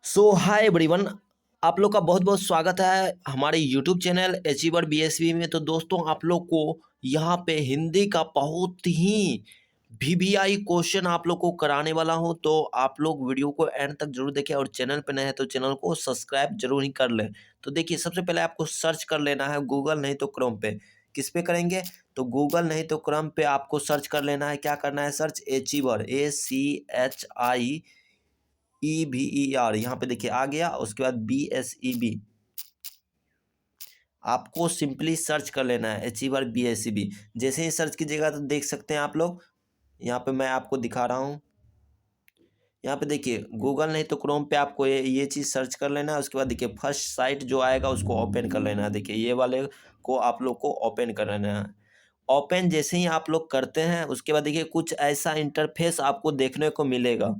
सो hi everyone. आप लोग का बहुत बहुत स्वागत है हमारे यूट्यूब चैनल अचीवर बीएसवी में। तो दोस्तों, आप लोग को यहाँ पे हिंदी का बहुत ही वीवीआई क्वेश्चन आप लोग को कराने वाला हूँ। तो आप लोग वीडियो को एंड तक जरूर देखें और चैनल पे नए हैं तो चैनल को सब्सक्राइब जरूर ही कर लें। तो देखिए, सबसे पहले आपको सर्च कर लेना है गूगल नहीं तो क्रोम पे। किस पे करेंगे? तो गूगल नहीं तो क्रोम पे आपको सर्च कर लेना है। क्या करना है? Search achiever ACHIEVER। यहाँ पे देखिए आ गया। उसके बाद BSEB आपको सिंपली सर्च कर लेना है, अचीवर BSEB। जैसे ही सर्च कीजिएगा तो देख सकते हैं आप लोग। यहाँ पे मैं आपको दिखा रहा हूँ। यहाँ पे देखिए गूगल नहीं तो क्रोम पे आपको ये चीज़ सर्च कर लेना है। उसके बाद देखिए फर्स्ट साइट जो आएगा उसको ओपन कर लेना है। देखिए ये वाले को आप लोग को ओपन कर लेना है। ओपन जैसे ही आप लोग करते हैं उसके बाद देखिए कुछ ऐसा इंटरफेस आपको देखने को मिलेगा।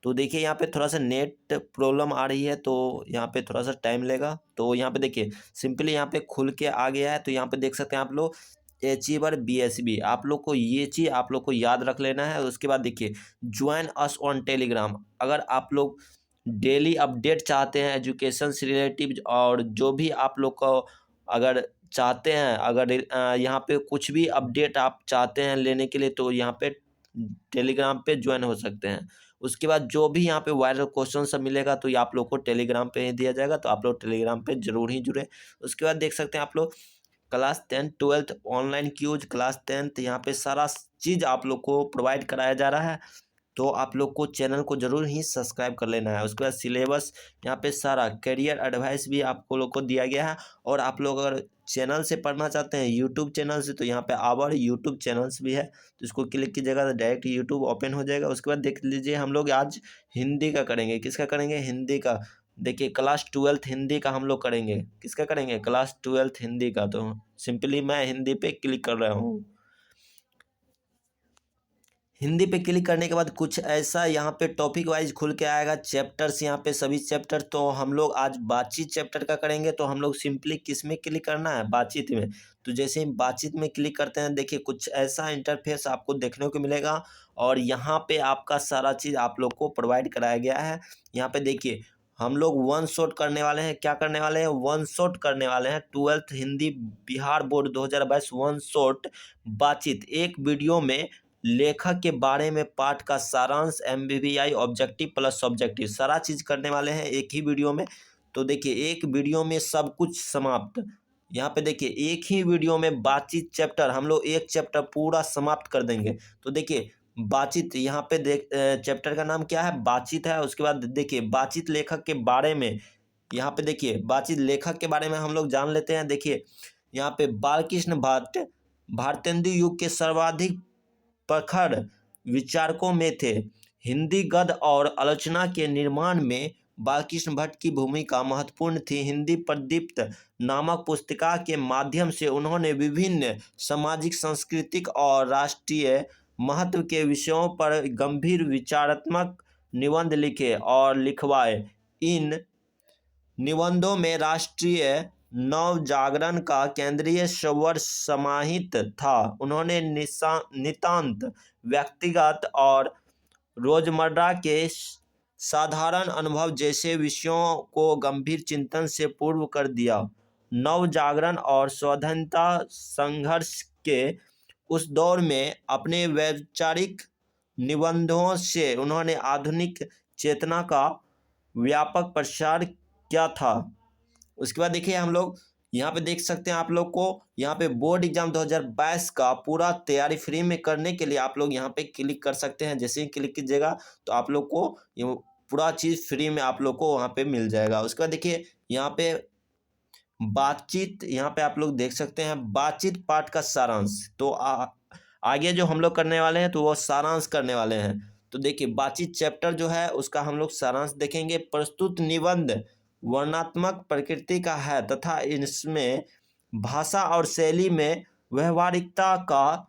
तो देखिए यहाँ पे थोड़ा सा नेट प्रॉब्लम आ रही है तो यहाँ पे थोड़ा सा टाइम लेगा। तो यहाँ पे देखिए सिंपली यहाँ पे खुल के आ गया है। तो यहाँ पे देख सकते हैं आप लोग अचीवर BSB। आप लोग को ये चीज़ आप लोग को याद रख लेना है। उसके बाद देखिए ज्वाइन अस ऑन टेलीग्राम। अगर आप लोग डेली अपडेट चाहते हैं एजुकेशन से रिलेटिव और जो भी आप लोग को अगर चाहते हैं, अगर यहाँ पे कुछ भी अपडेट आप चाहते हैं लेने के लिए तो यहाँ पे टेलीग्राम पे ज्वाइन हो सकते हैं। उसके बाद जो भी यहाँ पे वायरल क्वेश्चन सब मिलेगा तो ये आप लोग को टेलीग्राम पे ही दिया जाएगा। तो आप लोग टेलीग्राम पे जरूर ही जुड़े। उसके बाद देख सकते हैं आप लोग class 10 12th online cues class 10th यहाँ पे सारा चीज़ आप लोग को प्रोवाइड कराया जा रहा है। तो आप लोग को चैनल को जरूर ही सब्सक्राइब कर लेना है। उसके बाद सिलेबस यहाँ पे सारा करियर एडवाइस भी आपको लोग को दिया गया है। और आप लोग अगर चैनल से पढ़ना चाहते हैं यूट्यूब चैनल से तो यहाँ पे आवर यूट्यूब चैनल्स भी है। तो इसको क्लिक कीजिएगा तो डायरेक्ट यूट्यूब ओपन हो जाएगा। उसके बाद देख लीजिए हम लोग आज हिंदी का करेंगे। किसका करेंगे? हिंदी का। देखिए क्लास 12th हिंदी का हम लोग करेंगे। किसका करेंगे? क्लास 12th हिंदी का। तो सिंपली मैं हिंदी पे क्लिक कर रहा हूँ। हिंदी पे क्लिक करने के बाद कुछ ऐसा यहाँ पे टॉपिक वाइज खुल के आएगा। चैप्टर्स यहाँ पे सभी चैप्टर। तो हम लोग आज बातचीत चैप्टर का करेंगे। तो हम लोग सिंपली किस में क्लिक करना है? बातचीत में। तो जैसे ही बातचीत में क्लिक करते हैं देखिए कुछ ऐसा इंटरफेस आपको देखने को मिलेगा। और यहाँ पे आपका सारा चीज़ आप लोग को प्रोवाइड कराया गया है। यहाँ पे देखिए हम लोग वन शॉट करने वाले हैं। क्या करने वाले हैं? वन शॉट करने वाले हैं। 12th Hindi Bihar board 2022 one shot बातचीत। एक वीडियो में लेखक के बारे में पाठ का सारांश MBBI ऑब्जेक्टिव प्लस सब्जेक्टिव सारा चीज़ करने वाले हैं एक ही वीडियो में। तो देखिए एक वीडियो में सब कुछ समाप्त। यहाँ पे देखिए एक ही वीडियो में बातचीत चैप्टर हम लोग एक चैप्टर पूरा समाप्त कर देंगे। तो देखिए बातचीत यहाँ पे देख चैप्टर का नाम क्या है? बातचीत है। उसके बाद देखिए बातचीत लेखक के बारे में। यहाँ पे देखिए बातचीत लेखक के बारे में हम लोग जान लेते हैं। देखिए यहाँ पे बालकृष्ण भट्ट भारतेंदु युग के सर्वाधिक प्रखर विचारकों में थे। हिंदी गद्य और आलोचना के निर्माण में बालकृष्ण भट्ट की भूमिका महत्वपूर्ण थी। हिंदी प्रदीप्त नामक पुस्तिका के माध्यम से उन्होंने विभिन्न सामाजिक सांस्कृतिक और राष्ट्रीय महत्व के विषयों पर गंभीर विचारात्मक निबंध लिखे और लिखवाए। इन निबंधों में राष्ट्रीय नवजागरण का केंद्रीय स्वर समाहित था। उन्होंने नितांत व्यक्तिगत और रोजमर्रा के साधारण अनुभव जैसे विषयों को गंभीर चिंतन से पूर्व कर दिया। नवजागरण और स्वाधीनता संघर्ष के उस दौर में अपने वैचारिक निबंधों से उन्होंने आधुनिक चेतना का व्यापक प्रसार क्या था। उसके बाद देखिए हम लोग यहाँ पे देख सकते हैं आप लोग को यहाँ पे बोर्ड एग्जाम 2022 का पूरा तैयारी फ्री में करने के लिए आप लोग यहाँ पे क्लिक कर सकते हैं। जैसे ही क्लिक कीजिएगा तो आप लोग को ये पूरा चीज़ फ्री में आप लोग को वहाँ पे मिल जाएगा। उसके बाद देखिए यहाँ पे बातचीत यहाँ पे आप लोग देख सकते हैं बातचीत पाठ का सारांश। तो आगे जो हम लोग करने वाले हैं तो वो सारांश करने वाले हैं। तो देखिए बातचीत चैप्टर जो है उसका हम लोग सारांश देखेंगे। प्रस्तुत निबंध वर्णनात्मक प्रकृति का है तथा इसमें भाषा और शैली में व्यवहारिकता का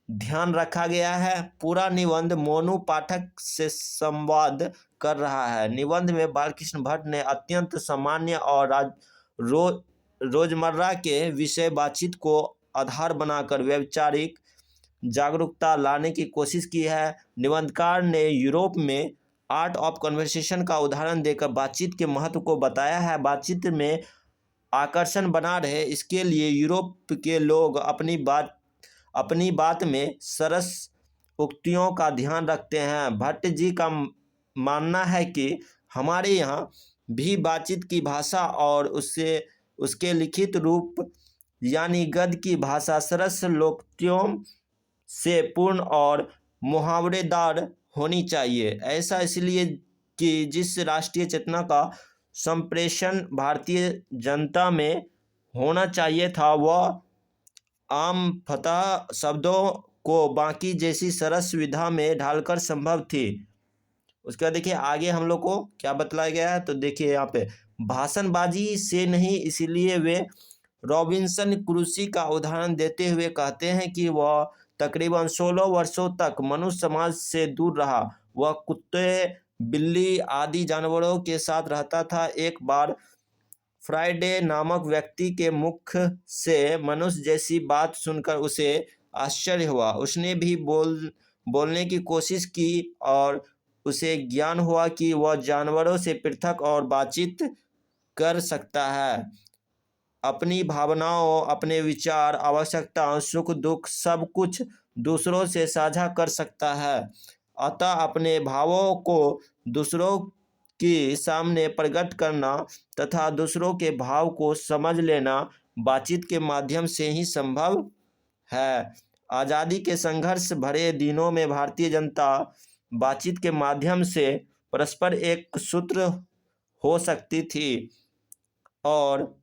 ध्यान रखा गया है। पूरा निबंध मोनू पाठक से संवाद कर रहा है। निबंध में बालकृष्ण भट्ट ने अत्यंत सामान्य और रोजमर्रा के विषय बातचीत को आधार बनाकर वैचारिक जागरूकता लाने की कोशिश की है। निबंधकार ने यूरोप में आर्ट ऑफ कन्वर्सेशन का उदाहरण देकर बातचीत के महत्व को बताया है। बातचीत में आकर्षण बना रहे इसके लिए यूरोप के लोग अपनी बात में सरस उक्तियों का ध्यान रखते हैं। भट्ट जी का मानना है कि हमारे यहाँ भी बातचीत की भाषा और उसके लिखित रूप यानी गद्य की भाषा सरस लोकोक्तियों से पूर्ण और मुहावरेदार होनी चाहिए। ऐसा इसलिए कि जिस राष्ट्रीय चेतना का संप्रेषण भारतीय जनता में होना चाहिए था वह आम फतह शब्दों को बाकी जैसी सरस विधा में ढालकर संभव थी। उसके बाद देखिए आगे हम लोग को क्या बतलाया गया है। तो देखिए यहाँ पे भाषणबाजी से नहीं, इसीलिए वे रॉबिन्सन क्रूसी का उदाहरण देते हुए कहते हैं कि वह तकरीबन 16 वर्षों तक मनुष्य समाज से दूर रहा। वह कुत्ते, बिल्ली आदि जानवरों के साथ रहता था। एक बार फ्राइडे नामक व्यक्ति के मुख से मनुष्य जैसी बात सुनकर उसे आश्चर्य हुआ। उसने भी बोलने की कोशिश की और उसे ज्ञान हुआ कि वह जानवरों से पृथक और बातचीत कर सकता है। अपनी भावनाओं, अपने विचार, आवश्यकताओं, सुख दुख सब कुछ दूसरों से साझा कर सकता है। अतः अपने भावों को दूसरों के सामने प्रकट करना तथा दूसरों के भाव को समझ लेना बातचीत के माध्यम से ही संभव है। आज़ादी के संघर्ष भरे दिनों में भारतीय जनता बातचीत के माध्यम से परस्पर एक सूत्र हो सकती थी और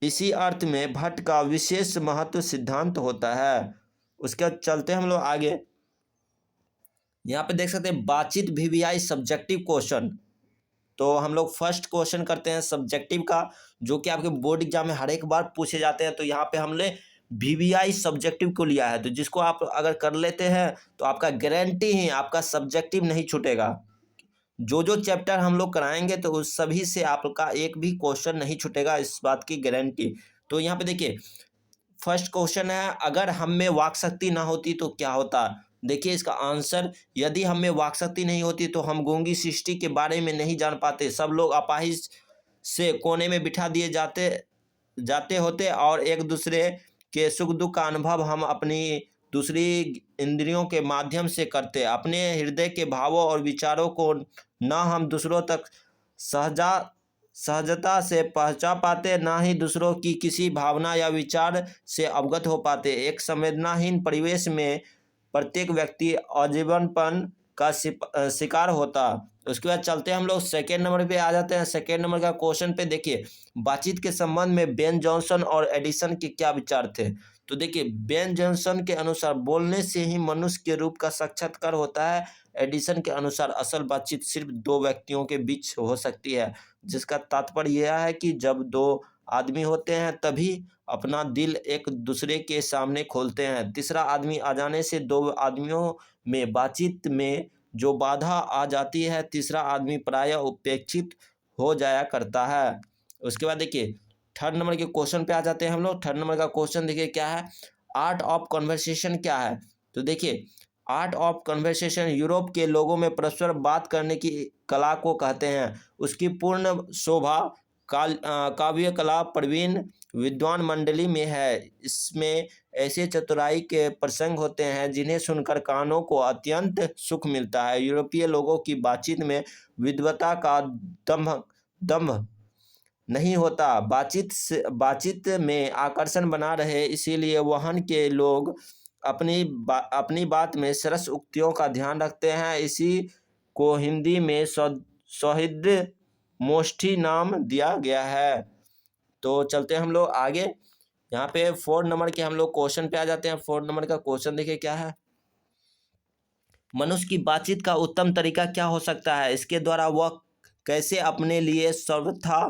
इसी अर्थ में भट्ट का विशेष महत्व सिद्धांत होता है। उसके बाद चलते हम लोग आगे। यहाँ पे देख सकते हैं बातचीत वीवीआई सब्जेक्टिव क्वेश्चन। तो हम लोग फर्स्ट क्वेश्चन करते हैं सब्जेक्टिव का, जो कि आपके बोर्ड एग्जाम में हर एक बार पूछे जाते हैं। तो यहाँ पे हमने वीवीआई सब्जेक्टिव को लिया है, तो जिसको आप अगर कर लेते हैं तो आपका गारंटी ही आपका सब्जेक्टिव नहीं छूटेगा। जो चैप्टर हम लोग कराएंगे तो उस सभी से आपका एक भी क्वेश्चन नहीं छूटेगा, इस बात की गारंटी। तो यहाँ पे देखिए फर्स्ट क्वेश्चन है, अगर हम में वाक शक्ति ना होती तो क्या होता। देखिए इसका आंसर, यदि हम में वाक शक्ति नहीं होती तो हम गूंगी सृष्टि के बारे में नहीं जान पाते। सब लोग अपाहिज से कोने में बिठा दिए जाते होते और एक दूसरे के सुख दुख का अनुभव हम अपनी दूसरी इंद्रियों के माध्यम से करते। अपने हृदय के भावों और विचारों को ना हम दूसरों तक सहजता से पहुंचा पाते, ना ही दूसरों की किसी भावना या विचार से अवगत हो पाते। एक संवेदनाहीन परिवेश में प्रत्येक व्यक्ति आजीवनपन का शिकार होता। उसके बाद चलते हम लोग सेकेंड नंबर पे आ जाते हैं। सेकेंड नंबर का क्वेश्चन पे देखिए बातचीत के संबंध में बेन जॉनसन और एडिसन के क्या विचार थे। तो देखिए बेन जॉनसन के अनुसार बोलने से ही मनुष्य के रूप का साक्षात्कार होता है। एडिसन के अनुसार असल बातचीत सिर्फ दो व्यक्तियों के बीच हो सकती है, जिसका तात्पर्य यह है कि जब दो आदमी होते हैं तभी अपना दिल एक दूसरे के सामने खोलते हैं। तीसरा आदमी आ जाने से दो आदमियों में बातचीत में जो बाधा आ जाती है, तीसरा आदमी प्रायः उपेक्षित हो जाया करता है। उसके बाद देखिए थर्ड नंबर के क्वेश्चन पे आ जाते हैं हम लोग। थर्ड नंबर का क्वेश्चन देखिए क्या है, आर्ट ऑफ कन्वर्सेशन क्या है। तो देखिए आर्ट ऑफ कन्वर्सेशन यूरोप के लोगों में परस्पर बात करने की कला को कहते हैं। उसकी पूर्ण शोभा काव्य कला प्रवीण विद्वान मंडली में है। इसमें ऐसे चतुराई के प्रसंग होते हैं जिन्हें सुनकर कानों को अत्यंत सुख मिलता है। यूरोपीय लोगों की बातचीत में विद्वता का दम्भ नहीं होता, बातचीत में आकर्षण बना रहे, इसीलिए वहन के लोग अपनी बात में सरस उक्तियों का ध्यान रखते हैं। इसी को हिंदी में सौहृद मोष्ठी नाम दिया गया है। तो चलते हैं हम लोग आगे। यहाँ पे 4 नंबर के हम लोग क्वेश्चन पे आ जाते हैं। 4 नंबर का क्वेश्चन देखिए क्या है, मनुष्य की बातचीत का उत्तम तरीका क्या हो सकता है। इसके द्वारा वह कैसे अपने लिए सर्वथा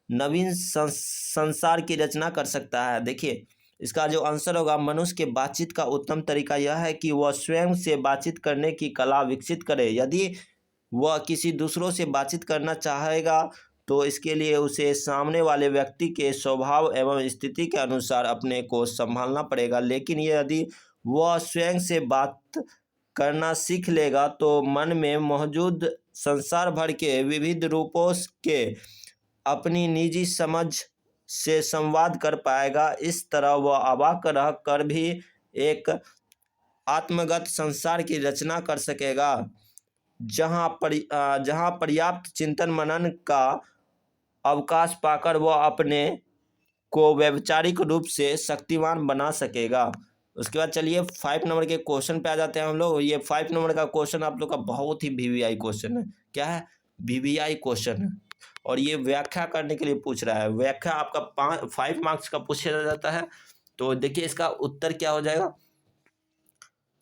नवीन संसार की रचना कर सकता है। देखिए इसका जो आंसर होगा, मनुष्य के बातचीत का उत्तम तरीका यह है कि वह स्वयं से बातचीत करने की कला विकसित करे। यदि वह किसी दूसरों से बातचीत करना चाहेगा तो इसके लिए उसे सामने वाले व्यक्ति के स्वभाव एवं स्थिति के अनुसार अपने को संभालना पड़ेगा। लेकिन यदि वह स्वयं से बात करना सीख लेगा तो मन में मौजूद संसार भर के विविध रूपों के अपनी निजी समझ से संवाद कर पाएगा। इस तरह वह अवाक रह कर भी एक आत्मगत संसार की रचना कर सकेगा, जहाँ पर्याप्त चिंतन मनन का अवकाश पाकर वह अपने को वैचारिक रूप से शक्तिवान बना सकेगा। उसके बाद चलिए 5 नंबर के क्वेश्चन पे आ जाते हैं हम लोग। ये 5 नंबर का क्वेश्चन आप लोग का बहुत ही वीवीआई क्वेश्चन है। क्या है? वीवीआई क्वेश्चन है और ये व्याख्या करने के लिए पूछ रहा है। व्याख्या आपका 5 मार्क्स का पूछा जाता है। तो देखिए इसका उत्तर क्या हो जाएगा।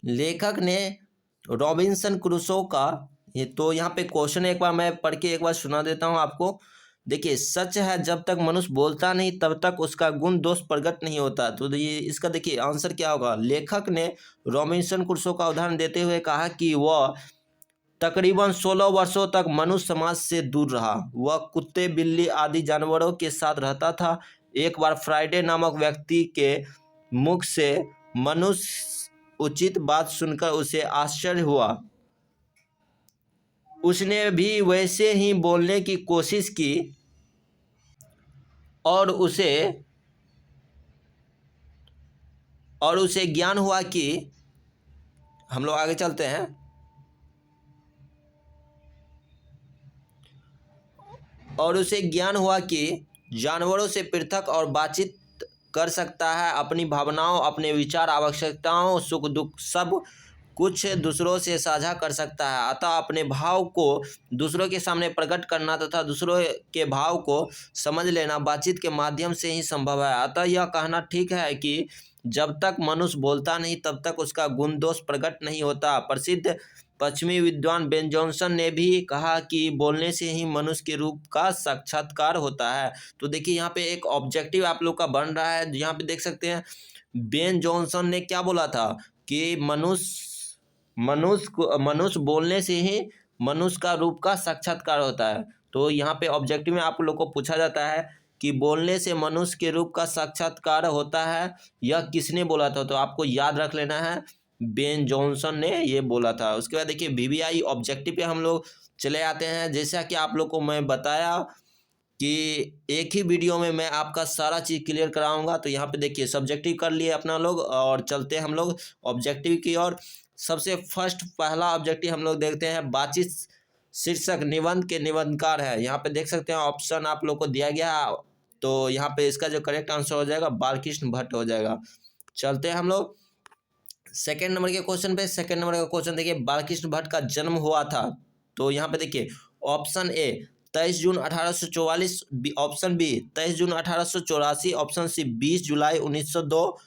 लेखक ने रॉबिन्सन क्रूसो का, ये तो यहाँ पे क्वेश्चन एक बार मैं पढ़ के एक बार सुना देता हूँ आपको। देखिए, सच है जब तक मनुष्य बोलता नहीं तब तक उसका गुण दोष प्रकट नहीं होता। तो ये इसका देखिए आंसर क्या होगा। लेखक ने रॉबिन्सन क्रूसो का उदाहरण देते हुए कहा कि वह तकरीबन 16 वर्षों तक मनुष्य समाज से दूर रहा। वह कुत्ते, बिल्ली आदि जानवरों के साथ रहता था। एक बार फ्राइडे नामक व्यक्ति के मुख से मनुष्य उचित बात सुनकर उसे आश्चर्य हुआ। उसने भी वैसे ही बोलने की कोशिश की और उसे ज्ञान हुआ कि, हम लोग आगे चलते हैं, और उसे ज्ञान हुआ कि जानवरों से पृथक और बातचीत कर सकता है। अपनी भावनाओं, अपने विचार, आवश्यकताओं, सुख दुख सब कुछ दूसरों से साझा कर सकता है। अतः अपने भाव को दूसरों के सामने प्रकट करना तथा दूसरों के भाव को समझ लेना बातचीत के माध्यम से ही संभव है। अतः यह कहना ठीक है कि जब तक मनुष्य बोलता नहीं तब तक उसका गुण दोष प्रकट नहीं होता। प्रसिद्ध पश्चिमी विद्वान बेन जॉनसन ने भी कहा कि बोलने से ही मनुष्य के रूप का साक्षात्कार होता है। तो देखिए यहाँ पे एक ऑब्जेक्टिव आप लोग का बन रहा है। यहाँ पे देख सकते हैं बेन जॉनसन ने क्या बोला था कि मनुष्य बोलने से ही मनुष्य का रूप का साक्षात्कार होता है। तो यहाँ पे ऑब्जेक्टिव में आप लोग को पूछा जाता है कि बोलने से मनुष्य के रूप का साक्षात्कार होता है, यह किसने बोला था? तो आपको याद रख लेना है, बेन जॉनसन ने ये बोला था। उसके बाद देखिए वीवीआई ऑब्जेक्टिव पे हम लोग चले आते हैं। जैसा कि आप लोग को मैं बताया कि एक ही वीडियो में मैं आपका सारा चीज़ क्लियर कराऊंगा। तो यहाँ पे देखिए सब्जेक्टिव कर लिए अपना लोग और चलते हैं हम लोग ऑब्जेक्टिव की ओर। सबसे फर्स्ट पहला ऑब्जेक्टिव हम लोग देखते हैं, बातचीत शीर्षक निबंध के निबंधकार है। यहाँ पे देख सकते हैं ऑप्शन आप लोग को दिया गया है। तो यहाँ पे इसका जो करेक्ट आंसर हो जाएगा बालकृष्ण भट्ट हो जाएगा। चलते हैं हम लोग सेकेंड नंबर के क्वेश्चन पे। सेकेंड नंबर का क्वेश्चन देखिए, बालकृष्ण भट्ट का जन्म हुआ था। तो यहाँ पे देखिए ऑप्शन ए 23 जून 1844, ऑप्शन बी 23 जून 1884, ऑप्शन सी 20 जुलाई 1902,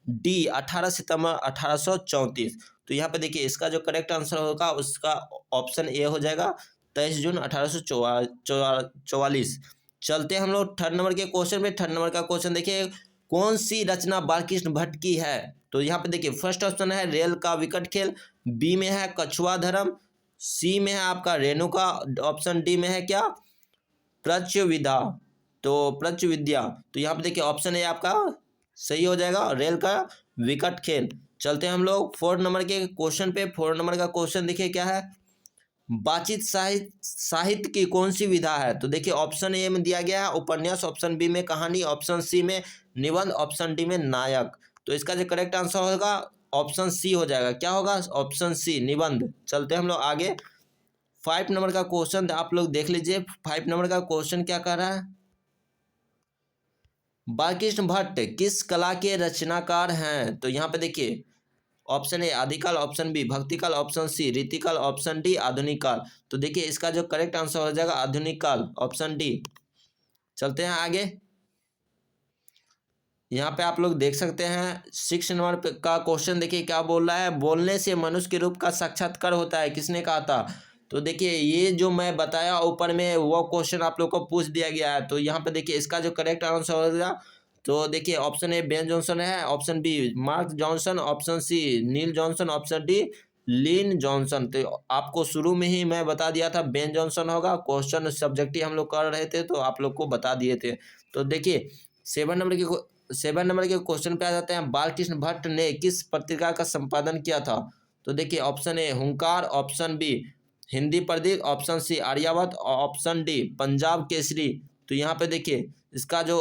डी 18 सितंबर 1834। तो यहाँ पे देखिए इसका जो करेक्ट आंसर होगा उसका ऑप्शन ए हो जाएगा 23 जून 1844। चलते हैं हम लोग थर्ड नंबर के क्वेश्चन पे। थर्ड नंबर का क्वेश्चन देखिए, कौन सी रचना बालकृष्ण भट्ट की है? तो यहाँ पे देखिए फर्स्ट ऑप्शन है रेल का विकट खेल, बी में है कछुआ धर्म, सी में है आपका रेणुका, ऑप्शन डी में है क्या प्रच्यविद्या। तो प्रच्यविद्या। तो यहाँ पे देखिए ऑप्शन ए आपका सही हो जाएगा, रेल का विकट खेल। चलते हैं हम लोग फोर्थ नंबर के क्वेश्चन पे। फोर्थ नंबर का क्वेश्चन देखिए क्या है, बातचीत साहित्य की कौन सी विधा है? तो देखिए ऑप्शन ए में दिया गया है उपन्यास, ऑप्शन बी में कहानी, ऑप्शन सी में निबंध, ऑप्शन डी में नायक। तो इसका जो करेक्ट आंसर होगा ऑप्शन सी हो जाएगा। क्या होगा? ऑप्शन सी निबंध। चलते हैं हम लोग आगे। 5 नंबर का क्वेश्चन आप लोग देख लीजिए। 5 नंबर का क्वेश्चन क्या कर रहा है, बालकृष्ण भट्ट किस कला के रचनाकार हैं? तो यहाँ पे देखिए ऑप्शन ए आदिकाल, ऑप्शन बी भक्तिकाल, ऑप्शन सी रीतिकाल, ऑप्शन डी आधुनिक काल। तो देखिए इसका जो करेक्ट आंसर हो जाएगा आधुनिक काल, ऑप्शन डी। चलते हैं आगे। यहाँ पे आप लोग देख सकते हैं 6 नंबर का क्वेश्चन देखिए क्या बोल रहा है, बोलने से मनुष्य के रूप का साक्षात्कार होता है, किसने कहा था? तो देखिए ये जो मैं बताया ऊपर में वो क्वेश्चन आप लोग को पूछ दिया गया है। तो यहाँ पे देखिए इसका जो करेक्ट आंसर होगा, तो देखिए ऑप्शन ए बेन जॉनसन है, option B Mark Johnson, option C Neil Johnson, option D Lynn Johnson. तो आपको शुरू में ही मैं बता दिया था बेन जॉनसन होगा। क्वेश्चन सब्जेक्टिव हम लोग कर रहे थे तो आप लोग को बता दिए थे। तो देखिए 7 नंबर के क्वेश्चन पे आ जाते हैं, बालकृष्ण भट्ट ने किस पत्रिका का संपादन किया था? तो देखिए option A Hunkar, option B Hindi Pradeep, option C Aryavart, option D Punjab Kesari. तो यहाँ पे देखिए इसका जो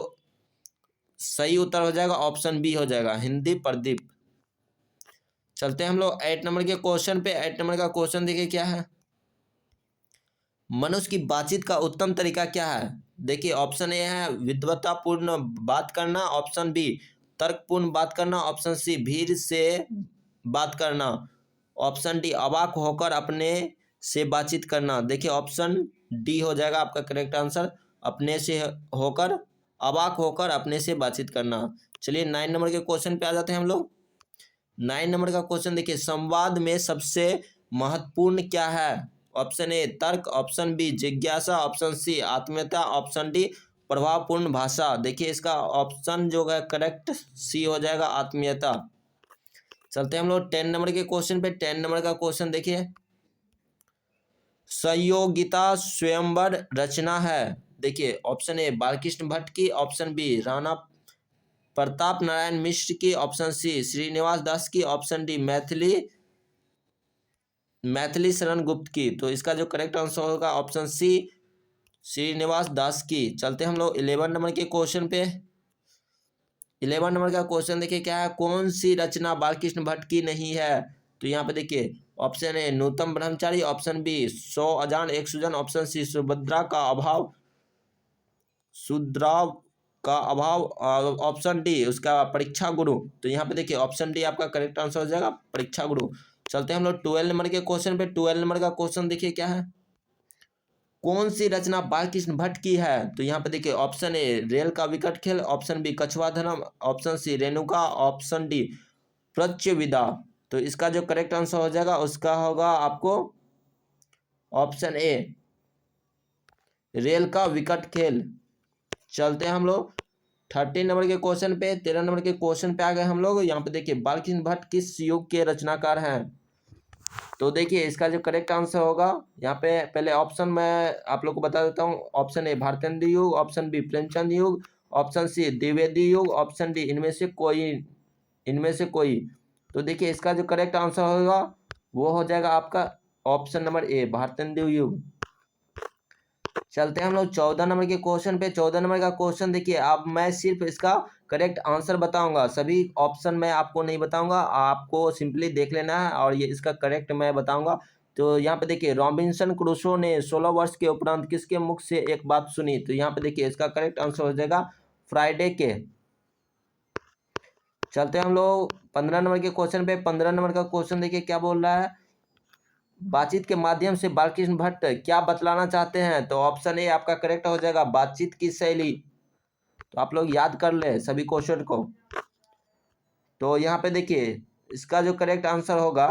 सही उत्तर हो जाएगा ऑप्शन बी हो जाएगा, हिंदी प्रदीप। चलते हैं हम लोग 8 नंबर के क्वेश्चन पे। 8 नंबर का क्वेश्चन देखिए क्या है, मनुष्य की बातचीत का उत्तम तरीका क्या है। देखिए ऑप्शन ए है विद्वतापूर्ण बात करना, ऑप्शन बी तर्कपूर्ण बात करना, ऑप्शन सी भीड़ से बात करना, ऑप्शन डी अवाक होकर अपने से बातचीत करना। देखिए ऑप्शन डी हो जाएगा आपका करेक्ट आंसर, अपने से होकर, अवाक होकर अपने से बातचीत करना। चलिए 9 नंबर के क्वेश्चन पे आ जाते हैं हम लोग। 9 नंबर का क्वेश्चन देखिए, संवाद में सबसे महत्वपूर्ण क्या है। ऑप्शन ए तर्क, ऑप्शन बी जिज्ञासा, ऑप्शन सी आत्मीयता, ऑप्शन डी प्रभावपूर्ण भाषा। देखिए इसका ऑप्शन जो है करेक्ट सी हो जाएगा, आत्मीयता। चलते हैं हम लोग 10 नंबर के क्वेश्चन पे। 10 नंबर का क्वेश्चन देखिए, संयोगिता स्वयंवर रचना है। देखिए ऑप्शन ए बालकृष्ण भट्ट की, ऑप्शन बी राणा प्रताप नारायण मिश्र की, ऑप्शन सी श्रीनिवास दास की, ऑप्शन डी मैथिली शरण गुप्त की। तो इसका जो करेक्ट आंसर होगा ऑप्शन सी श्रीनिवास दास की। चलते हम लोग 11 नंबर के क्वेश्चन पे। 11 नंबर का क्वेश्चन देखिए क्या है, कौन सी रचना बालकृष्ण भट्ट की नहीं है। तो यहाँ पे देखिए ऑप्शन ए नूतन ब्रह्मचारी, ऑप्शन बी 100 अजान एक सुजन, ऑप्शन सी सुद्राव का अभाव, ऑप्शन डी उसका परीक्षा गुरु। तो यहाँ पे देखिए ऑप्शन डी आपका करेक्ट आंसर हो जाएगा, परीक्षा गुरु। चलते हैं हम लोग 12 नंबर के क्वेश्चन पे। 12 नंबर का क्वेश्चन देखिए क्या है, कौन सी रचना बालकृष्ण भट्ट की है। तो यहाँ पे देखिए ऑप्शन ए रेल का विकट खेल, option B Kachhua Dharm, option C Renuka, option D Pratyavida. तो इसका जो करेक्ट आंसर हो जाएगा उसका होगा आपको ऑप्शन ए रेल का विकट खेल। चलते हैं हम लोग 13 नंबर के क्वेश्चन पे। 13 नंबर के क्वेश्चन पे आ गए हम लोग। यहाँ पे देखिए बालकृष्ण भट्ट किस युग के रचनाकार हैं। तो देखिए इसका जो करेक्ट आंसर होगा, यहाँ पे पहले ऑप्शन मैं आप लोग को बता देता हूँ। ऑप्शन ए भारतेंदु युग, ऑप्शन बी प्रेमचंद युग, ऑप्शन सी द्विवेदी युग, ऑप्शन डी इनमें से कोई। तो देखिए इसका जो करेक्ट आंसर होगा वो हो जाएगा आपका ऑप्शन नंबर ए भारतेंदु युग। चलते हैं हम लोग 14 नंबर के क्वेश्चन पे। 14 नंबर का क्वेश्चन देखिए, अब मैं सिर्फ इसका करेक्ट आंसर बताऊंगा, सभी ऑप्शन मैं आपको नहीं बताऊंगा, आपको सिंपली देख लेना है और ये इसका करेक्ट मैं बताऊंगा। तो यहाँ पे देखिए रॉबिन्सन क्रूसो ने 16 वर्ष के उपरांत किसके मुख से एक बात सुनी। तो यहाँ पे देखिए इसका करेक्ट आंसर हो जाएगा फ्राइडे के। चलते हैं हम लोग 15 नंबर के क्वेश्चन पे। 15 नंबर का क्वेश्चन देखिए क्या बोल रहा है, बातचीत के माध्यम से बालकृष्ण भट्ट क्या बतलाना चाहते हैं। तो ऑप्शन ए आपका करेक्ट हो जाएगा बातचीत की शैली। तो आप लोग याद कर ले सभी क्वेश्चन को। तो यहाँ पे देखिए इसका जो करेक्ट आंसर होगा,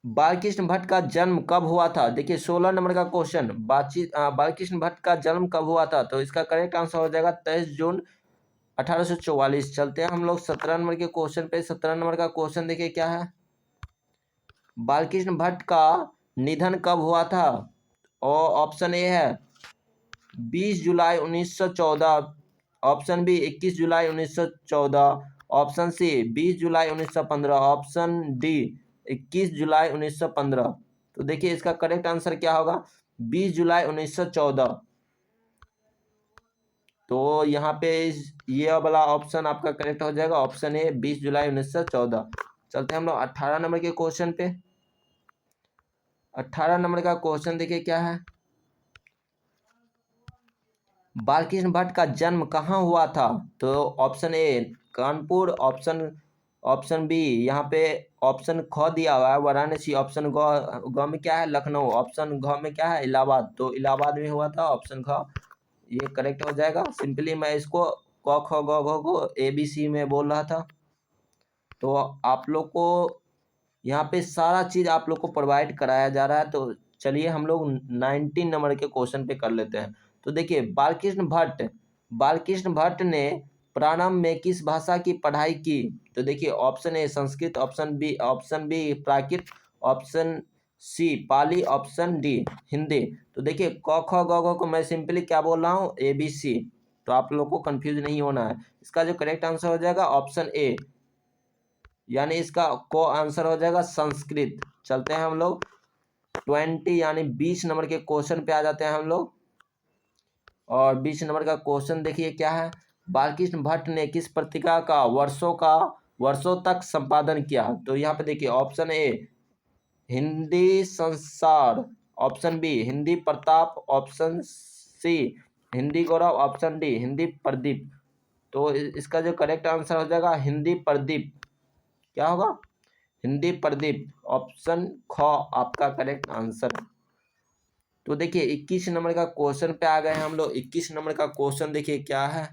बालकृष्ण भट्ट का जन्म कब हुआ था। देखिए 16 नंबर का क्वेश्चन, बालकृष्ण भट्ट का जन्म कब हुआ था। तो इसका करेक्ट आंसर हो जाएगा 23 जून 1844। चलते हैं हम लोग 17 नंबर के क्वेश्चन पे। 17 नंबर का क्वेश्चन देखिए क्या है, बालकृष्ण भट्ट का निधन कब हुआ था। और ऑप्शन ए है 20 जुलाई 1914, ऑप्शन बी 21 जुलाई 1914, ऑप्शन सी 20 जुलाई 1915, ऑप्शन डी 21 जुलाई 1915। तो देखिए इसका करेक्ट आंसर क्या होगा 20 जुलाई 1914। तो यहाँ पे ये वाला ऑप्शन आपका करेक्ट हो जाएगा, ऑप्शन ए 20 जुलाई 1914। चलते हैं हम लोग 18 नंबर के क्वेश्चन पे। 18 नंबर का क्वेश्चन देखिए क्या है, बालकृष्ण भट्ट का जन्म कहाँ हुआ था। तो option A Kanpur, option B यहाँ पे ऑप्शन ख दिया हुआ है वाराणसी, ऑप्शन ग में क्या है लखनऊ, ऑप्शन घ में क्या है इलाहाबाद। तो इलाहाबाद में हुआ था, ऑप्शन ख ये करेक्ट हो जाएगा। सिंपली मैं इसको क ख ग घ को ABC में बोल रहा था। तो आप लोग को यहाँ पे सारा चीज़ आप लोग को प्रोवाइड कराया जा रहा है। तो चलिए हम लोग 19 नंबर के क्वेश्चन पे कर लेते हैं। तो देखिए बालकृष्ण भट्ट ने प्रारंभ में किस भाषा की पढ़ाई की। तो देखिए option A Sanskrit, option B Prakrit, option C Pali, option D Hindi. तो देखिए क ख ग घ को मैं सिंपली क्या बोल रहा हूँ ABC। तो आप लोग को कंफ्यूज नहीं होना है। इसका जो करेक्ट आंसर हो जाएगा ऑप्शन ए यानी इसका को आंसर हो जाएगा संस्कृत। चलते हैं हम लोग 20 यानी 20 नंबर के क्वेश्चन पे आ जाते हैं हम लोग। और 20 नंबर का क्वेश्चन देखिए क्या है। बालकृष्ण भट्ट ने किस पत्रिका का वर्षों तक संपादन किया? तो यहाँ पे देखिए option A Hindi Sansar, option B Hindi Pratap, option C Hindi Gaurav, option D Hindi Pradeep. तो इसका जो करेक्ट आंसर हो जाएगा हिंदी प्रदीप। क्या होगा? हिंदी प्रदीप, ऑप्शन ख आपका करेक्ट आंसर। तो देखिए 21 नंबर का क्वेश्चन पे आ गए हैं हम लोग। 21 नंबर का क्वेश्चन देखिए क्या है।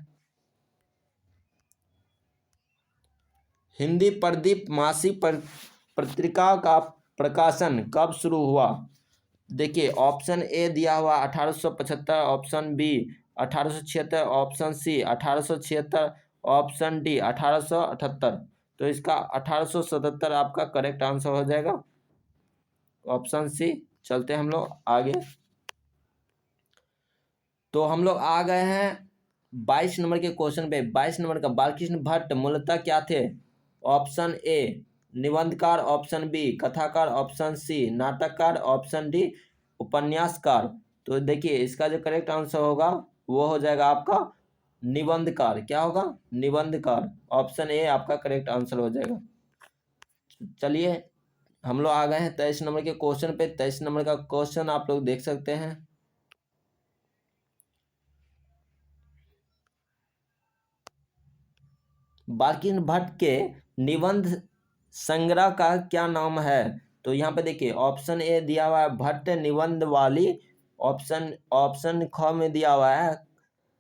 हिंदी प्रदीप मासिक पत्रिका का प्रकाशन कब शुरू हुआ? देखिए ऑप्शन ए दिया हुआ 1875, option B 1876, option C 1876, option D 1878। तो इसका 1877 आपका करेक्ट आंसर हो जाएगा, ऑप्शन सी। चलते हम लोग आगे। तो हम लोग आ गए हैं 22 नंबर के क्वेश्चन पे। 22 नंबर का बालकृष्ण भट्ट मूलतः क्या थे? ऑप्शन ए निबंधकार, ऑप्शन बी कथाकार, ऑप्शन सी नाटककार, ऑप्शन डी उपन्यासकार। तो देखिए इसका जो करेक्ट आंसर होगा वो हो जाएगा आपका निबंधकार। क्या होगा? निबंधकार, ऑप्शन ए आपका करेक्ट आंसर हो जाएगा। चलिए हम लोग आ गए हैं 23 नंबर के क्वेश्चन पे। 23 नंबर का क्वेश्चन आप लोग देख सकते हैं। बालकृष्ण भट्ट के निबंध संग्रह का क्या नाम है? तो यहाँ पे देखिए ऑप्शन ए दिया हुआ है भट्ट निबंधवाली, ऑप्शन ख में दिया हुआ है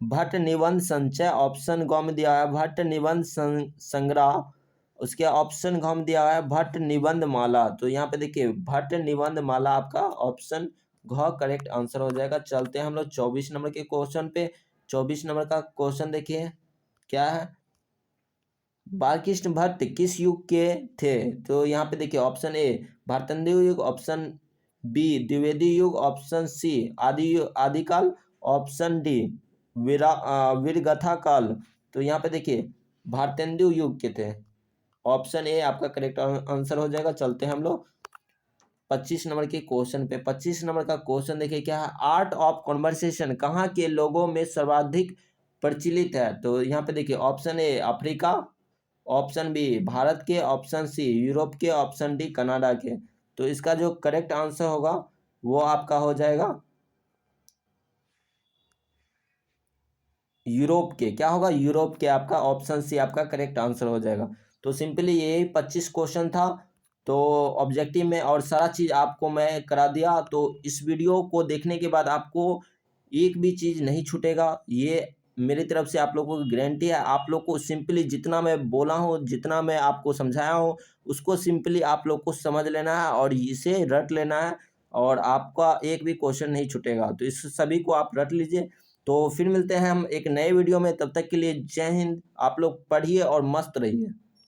भट्ट निबंध संचय, ऑप्शन ग में दिया हुआ है भट्ट निबंध संग्रह, उसके ऑप्शन घ में दिया हुआ है भट्ट निबंध माला। तो यहाँ पे देखिए भट्ट निबंध माला आपका ऑप्शन घ करेक्ट आंसर हो जाएगा। चलते हैं हम लोग 24 नंबर के क्वेश्चन पे। 24 नंबर का क्वेश्चन देखिए क्या है। बालकृष्ण भट्ट किस युग के थे? तो यहाँ पे देखिए ऑप्शन ए भारतेंदु युग, ऑप्शन बी द्विवेदी युग, ऑप्शन सी आदिकाल, ऑप्शन डी वीरगाथा काल। तो यहाँ पे देखिए भारतेंदु युग के थे, ऑप्शन ए आपका करेक्ट आंसर हो जाएगा। चलते हैं हम लोग 25 नंबर के क्वेश्चन पे। 25 नंबर का क्वेश्चन देखिए क्या है। आर्ट ऑफ कॉन्वर्सेशन कहाँ के लोगों में सर्वाधिक प्रचलित है? तो यहाँ पे देखिए option A Africa, option B Bharat के, ऑप्शन सी यूरोप के, ऑप्शन डी कनाडा के। तो इसका जो करेक्ट आंसर होगा वो आपका हो जाएगा यूरोप के। क्या होगा? यूरोप के, आपका ऑप्शन सी आपका करेक्ट आंसर हो जाएगा। तो सिंपली यही 25 क्वेश्चन था तो ऑब्जेक्टिव में, और सारा चीज़ आपको मैं करा दिया। तो इस वीडियो को देखने के बाद आपको एक भी चीज़ नहीं छूटेगा, ये मेरी तरफ से आप लोगों की गारंटी है। आप लोग को सिंपली जितना मैं बोला हूँ, जितना मैं आपको समझाया हूँ, उसको सिंपली आप लोग को समझ लेना है और इसे रट लेना है, और आपका एक भी क्वेश्चन नहीं छूटेगा। तो इस सभी को आप रट लीजिए। तो फिर मिलते हैं हम एक नए वीडियो में, तब तक के लिए जय हिंद। आप लोग पढ़िए और मस्त रहिए।